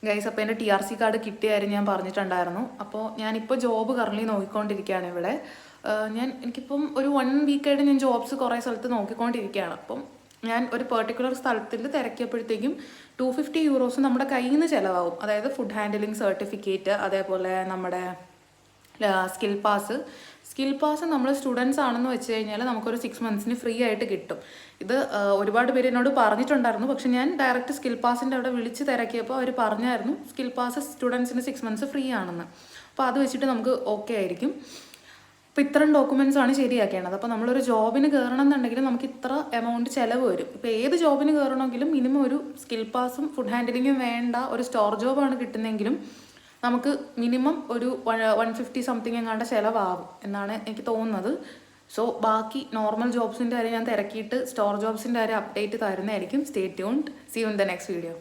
Guys, അപ്പോൾ എൻ്റെ TRC card കിട്ടിയ കാര്യം ഞാൻ പറഞ്ഞിട്ടുണ്ടായിരുന്നു. അപ്പോൾ ഞാനിപ്പോൾ ജോബ് കറൻലി നോക്കിക്കൊണ്ടിരിക്കുകയാണ് ഇവിടെ. എനിക്കിപ്പം ഒരു 1 വീക്കായിട്ട് ഞാൻ ജോബ്സ് കുറേ സ്ഥലത്ത് നോക്കിക്കൊണ്ടിരിക്കുകയാണ്. അപ്പം ഞാൻ ഒരു പെർട്ടിക്കുലർ സ്ഥലത്തിൽ തിരക്കിയപ്പോഴത്തേക്കും 250 യൂറോസ് നമ്മുടെ കയ്യിൽ നിന്ന് ചിലവാകും. അതായത് ഫുഡ് ഹാൻഡിലിംഗ് സർട്ടിഫിക്കറ്റ്, അതേപോലെ നമ്മുടെ സ്കിൽ പാസ് നമ്മൾ സ്റ്റുഡൻസ് ആണെന്ന് വെച്ച് കഴിഞ്ഞാൽ നമുക്കൊരു 6 മന്ത്സിന് ഫ്രീ ആയിട്ട് കിട്ടും. ഇത് ഒരുപാട് പേര് എന്നോട് പറഞ്ഞിട്ടുണ്ടായിരുന്നു. പക്ഷെ ഞാൻ ഡയറക്റ്റ് സ്കിൽ പാസിൻ്റെ അവിടെ വിളിച്ച് തിരക്കിയപ്പോൾ അവർ പറഞ്ഞായിരുന്നു സ്കിൽ പാസ് സ്റ്റുഡൻസിന് 6 മന്ത്സ് ഫ്രീ ആണെന്ന്. അപ്പോൾ അത് വെച്ചിട്ട് നമുക്ക് ഓക്കെ ആയിരിക്കും. അപ്പോൾ ഇത്രയും ഡോക്യുമെൻറ്റ്സ് ആണ് ശരിയാക്കേണ്ടത്. അപ്പോൾ നമ്മളൊരു ജോബിന് കയറണം എന്നുണ്ടെങ്കിൽ നമുക്ക് ഇത്ര എമൗണ്ട് ചിലവ് വരും. ഇപ്പോൾ ഏത് ജോബിന് കയറണമെങ്കിലും മിനിമം ഒരു സ്കിൽ പാസും ഫുഡ് ഹാൻഡിലിങ്ങും വേണ്ട ഒരു സ്റ്റോർ ജോബാണ് കിട്ടുന്നതെങ്കിലും നമുക്ക് മിനിമം ഒരു 150 സംതിങ് എങ്ങാണ്ട് ചിലവാകും എന്നാണ് എനിക്ക് തോന്നുന്നത്. സോ ബാക്കി നോർമൽ ജോബ്സിൻ്റെ കാര്യം ഞാൻ തിരക്കിയിട്ട് സ്റ്റോർ ജോബ്സിൻ്റെ കാര്യം അപ്ഡേറ്റ് തരുന്നതായിരിക്കും. Stay tuned. See you in the next video.